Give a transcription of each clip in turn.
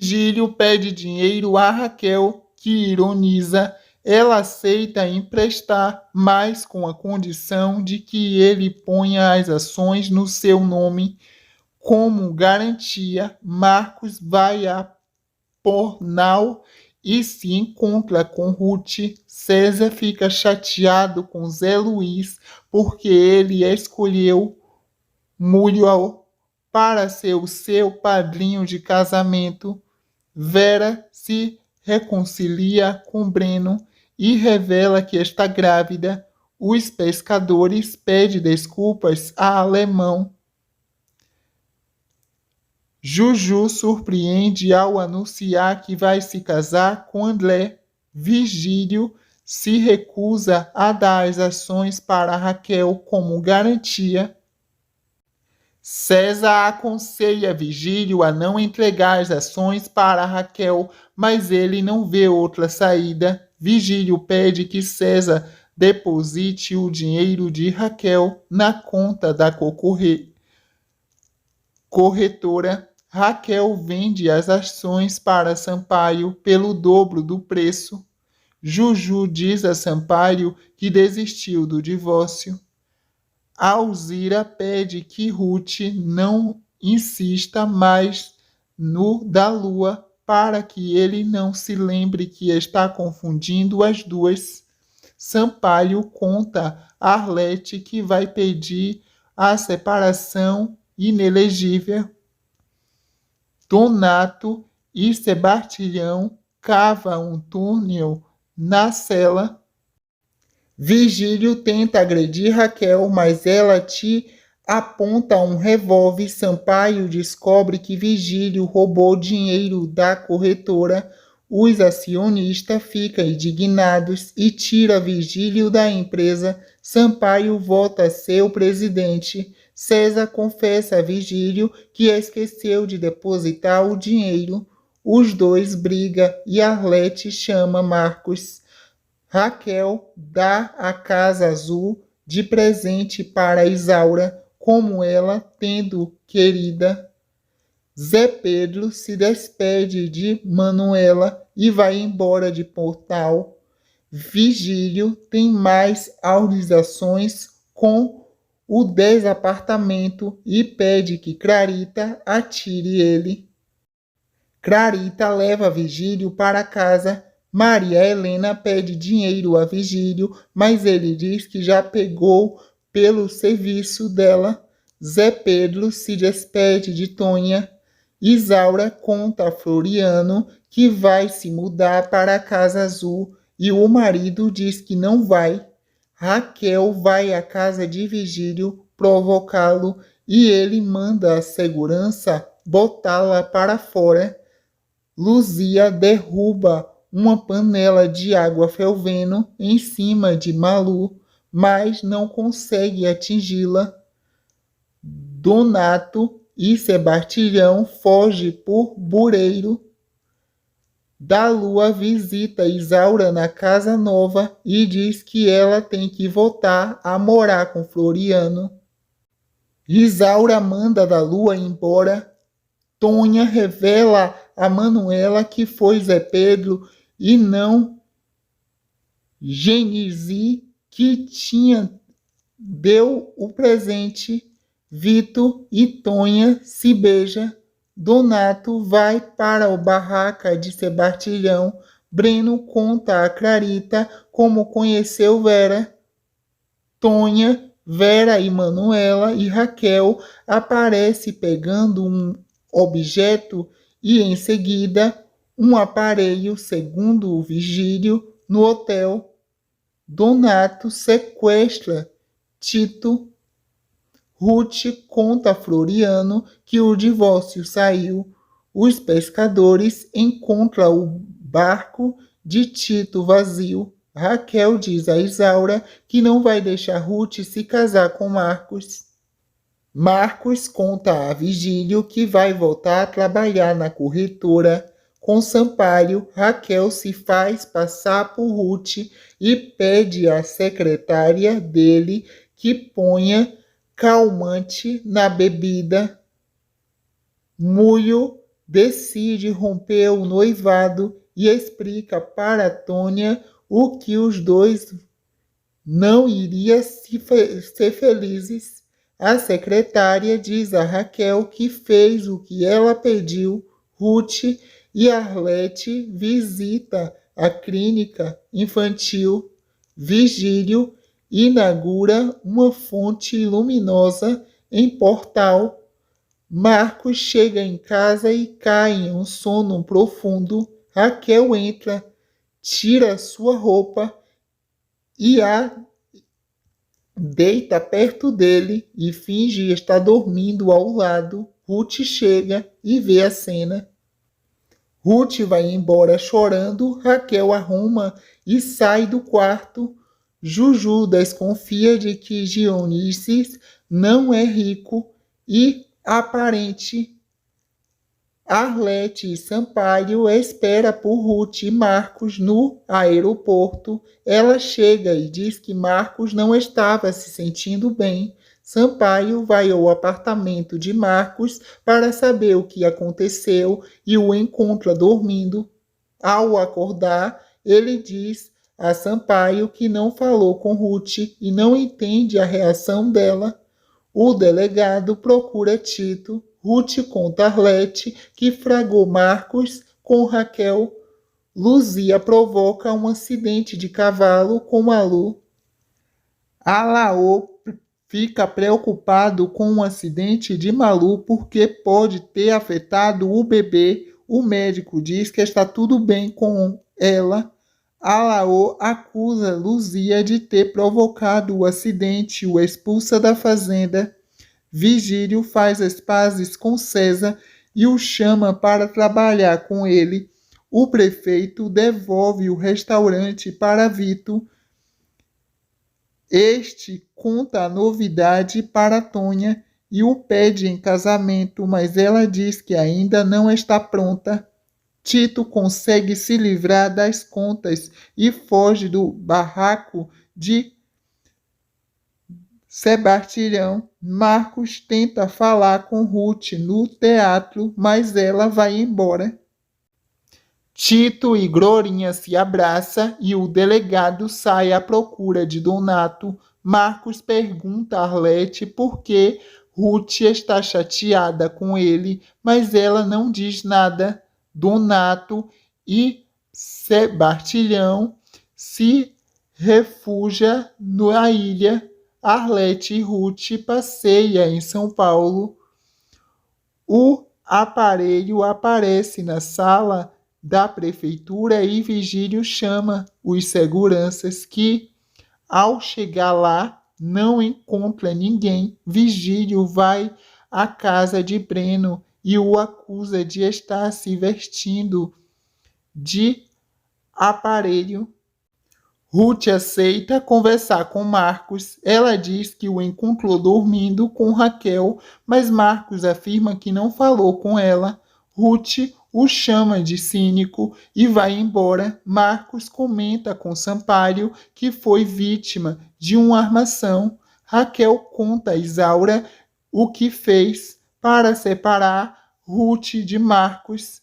Virgílio pede dinheiro a Raquel, que ironiza. Ela aceita emprestar, mas com a condição de que ele ponha as ações no seu nome como garantia. Marcos vai a Pornal e se encontra com Ruth. César fica chateado com Zé Luiz porque ele escolheu Muriel para ser o seu padrinho de casamento. Vera se reconcilia com Breno e revela que está grávida. Os pescadores pedem desculpas a Alemão. Juju surpreende ao anunciar que vai se casar com André. Virgílio se recusa a dar as ações para Raquel como garantia. César aconselha Virgílio a não entregar as ações para Raquel, mas ele não vê outra saída. Virgílio pede que César deposite o dinheiro de Raquel na conta da corretora. Raquel vende as ações para Sampaio pelo dobro do preço. Juju diz a Sampaio que desistiu do divórcio. Alzira pede que Ruth não insista mais no da lua para que ele não se lembre que está confundindo as duas. Sampaio conta a Arlete que vai pedir a separação inelegível. Donato e Sebastião cavam um túnel na cela. Virgílio tenta agredir Raquel, mas ela te aponta um revólver. Sampaio descobre que Virgílio roubou dinheiro da corretora. Os acionistas ficam indignados e tiram Virgílio da empresa. Sampaio volta a ser o presidente. César confessa a Virgílio que esqueceu de depositar o dinheiro. Os dois brigam e Arlete chama Marcos. Raquel dá a Casa Azul de presente para Isaura, como ela tendo querida. Zé Pedro se despede de Manuela e vai embora de Portal. Virgílio tem mais audições com o desapartamento e pede que Clarita atire ele. Clarita leva Virgílio para casa. Maria Helena pede dinheiro a Virgílio, mas ele diz que já pegou pelo serviço dela. Zé Pedro se despede de Tonha. Isaura conta a Floriano que vai se mudar para a Casa Azul e o marido diz que não vai. Raquel vai à casa de Virgílio provocá-lo e ele manda a segurança botá-la para fora. Luzia derruba uma panela de água fervendo em cima de Malu, mas não consegue atingi-la. Donato e Sebastião fogem por bureiro. Da Lua visita Isaura na casa nova e diz que ela tem que voltar a morar com Floriano. Isaura manda da Lua embora. Tonha revela a Manuela que foi Zé Pedro e não Genise que deu o presente. Vitor e Tonha se beijam. Donato vai para o barraca de Sebastião. Breno conta a Clarita como conheceu Vera. Tonha, Vera e Manuela e Raquel aparecem pegando um objeto e em seguida um aparelho, segundo o Virgílio, no hotel. Donato sequestra Tito. Ruth conta a Floriano que o divórcio saiu. Os pescadores encontram o barco de Tito vazio. Raquel diz a Isaura que não vai deixar Ruth se casar com Marcos. Marcos conta a Virgílio que vai voltar a trabalhar na corretora. Com Sampaio, Raquel se faz passar por Ruth e pede à secretária dele que ponha calmante na bebida. Mulho decide romper o noivado e explica para Tônia o que os dois não iriam ser felizes. A secretária diz a Raquel que fez o que ela pediu. Ruth e Arlete visita a clínica infantil. Virgílio inaugura uma fonte luminosa em Portal. Marcos chega em casa e cai em um sono profundo. Raquel entra, tira sua roupa e a deita perto dele e finge estar dormindo ao lado. Ruth chega e vê a cena. Ruth vai embora chorando. Raquel arruma e sai do quarto. Juju desconfia de que Dionísio não é rico e aparente. Arlete e Sampaio espera por Ruth e Marcos no aeroporto. Ela chega e diz que Marcos não estava se sentindo bem. Sampaio vai ao apartamento de Marcos para saber o que aconteceu e o encontra dormindo. Ao acordar, ele diz a Sampaio que não falou com Ruth e não entende a reação dela. O delegado procura Tito. Ruth conta a Arlete que fragou Marcos com Raquel. Luzia provoca um acidente de cavalo com Malu. Alaô fica preocupado com o acidente de Malu porque pode ter afetado o bebê. O médico diz que está tudo bem com ela. Alaô acusa Luzia de ter provocado o acidente e o expulsa da fazenda. Virgílio faz as pazes com César e o chama para trabalhar com ele. O prefeito devolve o restaurante para Vito. Este conta a novidade para Tônia e o pede em casamento, mas ela diz que ainda não está pronta. Tito consegue se livrar das contas e foge do barraco de Sebastião. Marcos tenta falar com Ruth no teatro, mas ela vai embora. Tito e Glorinha se abraçam e o delegado sai à procura de Donato. Marcos pergunta a Arlete por que Ruth está chateada com ele, mas ela não diz nada. Donato e Sebastião se refugiam na ilha. Arlete e Ruth passeiam em São Paulo. O aparelho aparece na sala da prefeitura e Virgílio chama os seguranças que, ao chegar lá, não encontra ninguém. Virgílio vai à casa de Breno e o acusa de estar se vestindo de aparelho. Ruth aceita conversar com Marcos. Ela diz que o encontrou dormindo com Raquel, mas Marcos afirma que não falou com ela. Ruth o chama de cínico e vai embora. Marcos comenta com Sampaio que foi vítima de uma armação. Raquel conta a Isaura o que fez para separar Ruth de Marcos.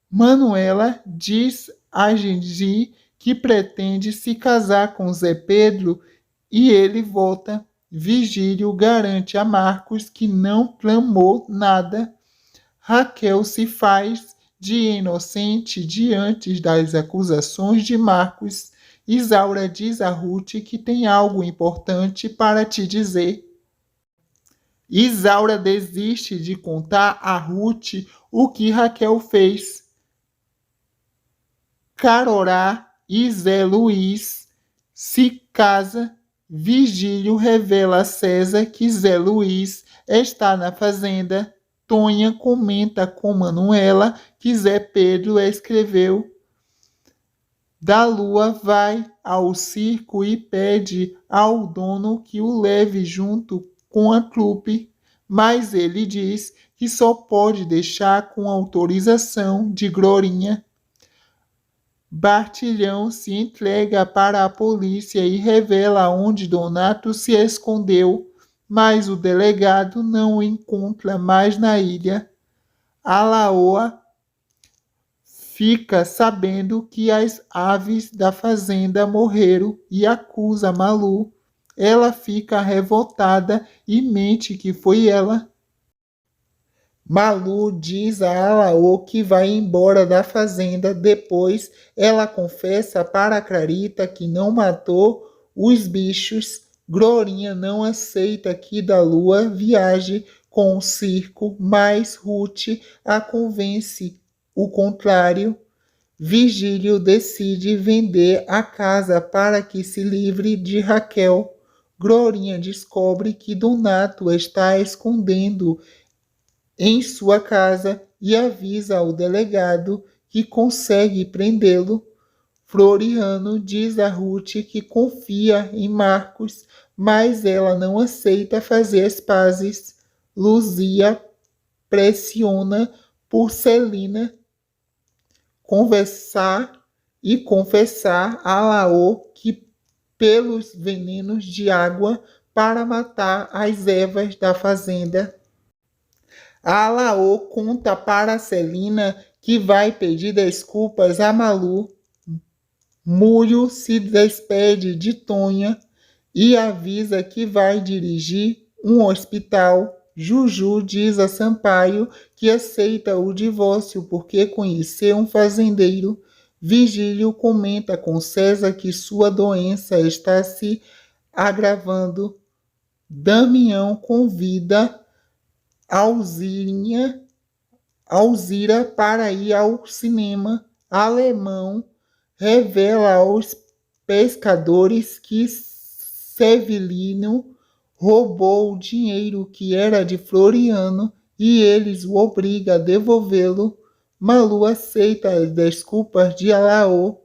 Manuela diz a Gengi que pretende se casar com Zé Pedro e ele volta. Virgílio garante a Marcos que não tramou nada. Raquel se faz de inocente diante das acusações de Marcos. Isaura diz a Ruth que tem algo importante para te dizer. Isaura desiste de contar a Ruth o que Raquel fez. Carorá e Zé Luiz se casa. Virgílio revela a César que Zé Luiz está na fazenda. Tônia comenta com Manuela que Zé Pedro escreveu. Da Lua vai ao circo e pede ao dono que o leve junto com a trupe, mas ele diz que só pode deixar com autorização de Glorinha. Bartilhão se entrega para a polícia e revela onde Donato se escondeu, mas o delegado não o encontra mais na ilha. Alaoa fica sabendo que as aves da fazenda morreram e acusa Malu. Ela fica revoltada e mente que foi ela. Malu diz a Alaô que vai embora da fazenda. Depois ela confessa para Clarita que não matou os bichos. Glorinha não aceita que da Lua viaje com o circo, mas Ruth a convence o contrário. Virgílio decide vender a casa para que se livre de Raquel. Glorinha descobre que Donato está escondendo em sua casa e avisa ao delegado que consegue prendê-lo. Floriano diz a Ruth que confia em Marcos, mas ela não aceita fazer as pazes. Luzia pressiona por Celina conversar e confessar a Laô que pelos venenos de água para matar as ervas da fazenda. A Alaô conta para Celina que vai pedir desculpas a Malu. Múrio se despede de Tonha e avisa que vai dirigir um hospital. Juju diz a Sampaio que aceita o divórcio porque conheceu um fazendeiro. Virgílio comenta com César que sua doença está se agravando. Damião convida Alzira para ir ao cinema. Alemão revela aos pescadores que Severino roubou o dinheiro que era de Floriano e eles o obrigam a devolvê-lo. Malu aceita as desculpas de Alaô.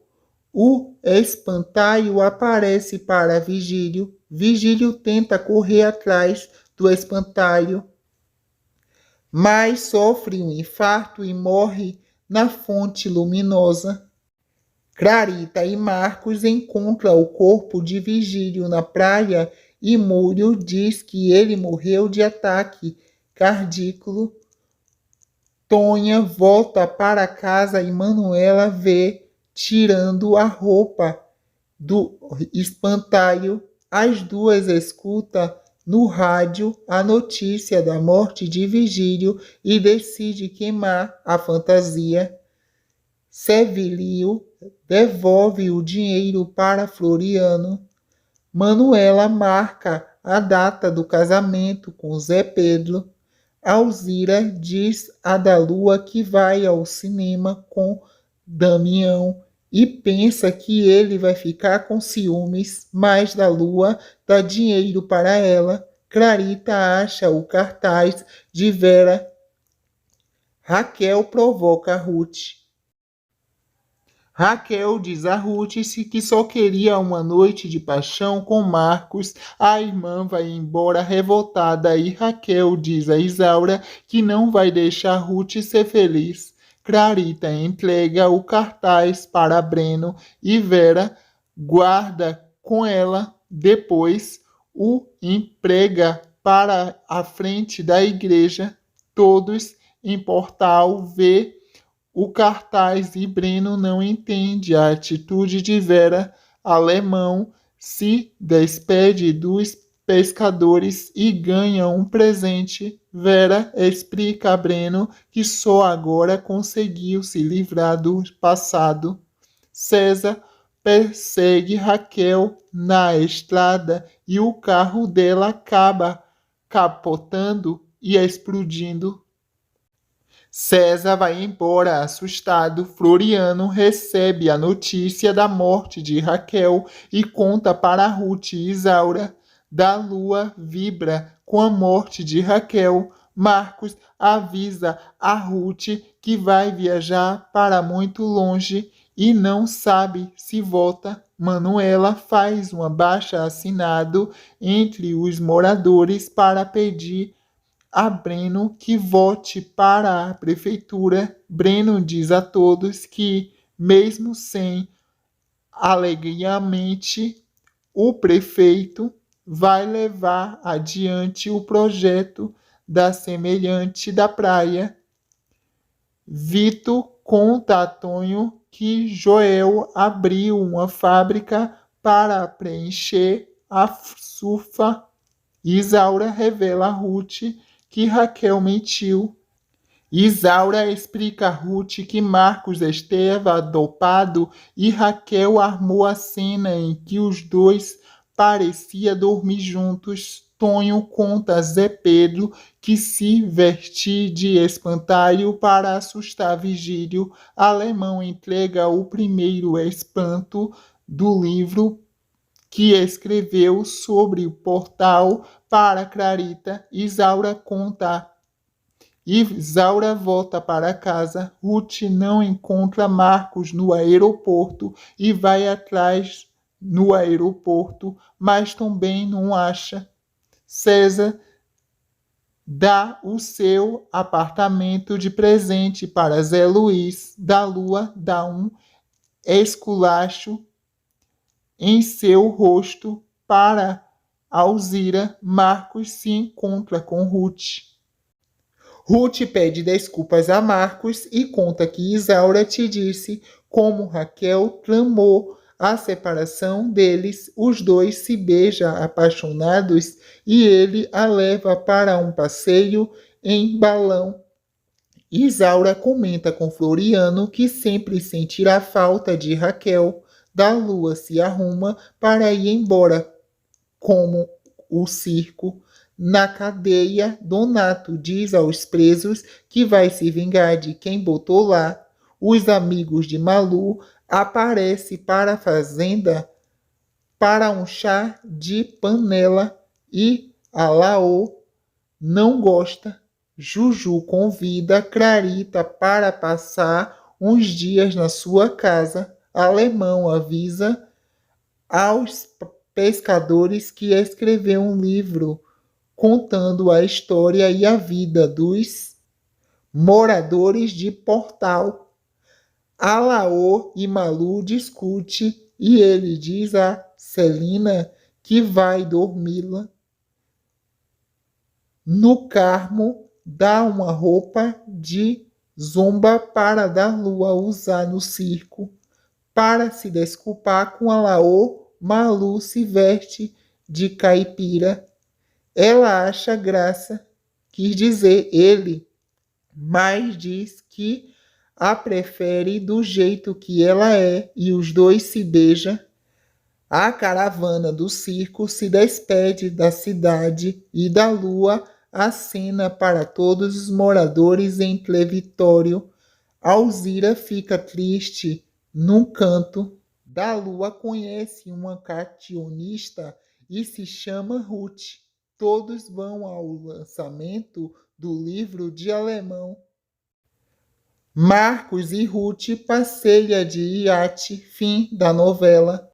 O espantalho aparece para Virgílio. Virgílio tenta correr atrás do espantalho, mas sofre um infarto e morre na fonte luminosa. Clarita e Marcos encontram o corpo de Virgílio na praia e Múrio diz que ele morreu de ataque cardíaco. Tonha volta para casa e Manuela vê tirando a roupa do espantalho. As duas escutam no rádio a notícia da morte de Virgílio e decide queimar a fantasia. Sevilio devolve o dinheiro para Floriano. Manuela marca a data do casamento com Zé Pedro. Alzira diz a da Lua que vai ao cinema com Damião e pensa que ele vai ficar com ciúmes, mas da Lua dá dinheiro para ela. Clarita acha o cartaz de Vera. Raquel provoca Ruth. Raquel diz a Ruth que só queria uma noite de paixão com Marcos. A irmã vai embora revoltada e Raquel diz a Isaura que não vai deixar Ruth ser feliz. Clarita entrega o cartaz para Breno e Vera guarda com ela. Depois o emprega para a frente da igreja. Todos em Portal vê o cartaz e Breno não entende a atitude de Vera. Alemão se despede dos pescadores e ganha um presente. Vera explica a Breno que só agora conseguiu se livrar do passado. César persegue Raquel na estrada e o carro dela acaba capotando e explodindo. César vai embora assustado. Floriano recebe a notícia da morte de Raquel e conta para Ruth e Isaura. Da Lua vibra com a morte de Raquel. Marcos avisa a Ruth que vai viajar para muito longe e não sabe se volta. Manuela faz um abaixo-assinado entre os moradores para pedir a Breno que vote para a prefeitura. Breno diz a todos que, mesmo sem alegadamente, o prefeito vai levar adiante o projeto da semelhante da praia. Vito conta a Tonho que Joel abriu uma fábrica para preencher a surfa. Isaura revela a Ruth que Raquel mentiu. Isaura explica a Ruth que Marcos estava dopado e Raquel armou a cena em que os dois pareciam dormir juntos. Tonho conta a Zé Pedro que se vestiu de espantalho para assustar Vigílio. Alemão entrega o primeiro espanto do livro que escreveu sobre o portal para Clarita. Isaura volta para casa. Ruth não encontra Marcos no aeroporto e vai atrás no aeroporto, mas também não acha. César dá o seu apartamento de presente para Zé Luiz. Da Lua dá um esculacho em seu rosto para Alzira. Marcos se encontra com Ruth. Ruth pede desculpas a Marcos e conta que Isaura te disse como Raquel tramou a separação deles. Os dois se beijam apaixonados e ele a leva para um passeio em balão. Isaura comenta com Floriano que sempre sentirá falta de Raquel. Da Lua se arruma para ir embora, como o circo. Na cadeia, Donato diz aos presos que vai se vingar de quem botou lá. Os amigos de Malu aparecem para a fazenda para um chá de panela e a Laô não gosta. Juju convida Clarita para passar uns dias na sua casa. Alemão avisa aos pescadores que escreveu um livro contando a história e a vida dos moradores de Portal. Alaô e Malu discutem e ele diz a Celina que vai dormi-la no Carmo, dá uma roupa de zomba para da Lua usar no circo. Para se desculpar com Alaô, Malu se veste de caipira. Ela acha graça, quis dizer ele, mas diz que a prefere do jeito que ela é e os dois se beijam. A caravana do circo se despede da cidade e da Lua acena para todos os moradores em Clevitório. Alzira fica triste num canto. Da Lua conhece uma cartunista e se chama Ruth. Todos vão ao lançamento do livro de alemão. Marcos e Ruth passeiam de iate. Fim da novela.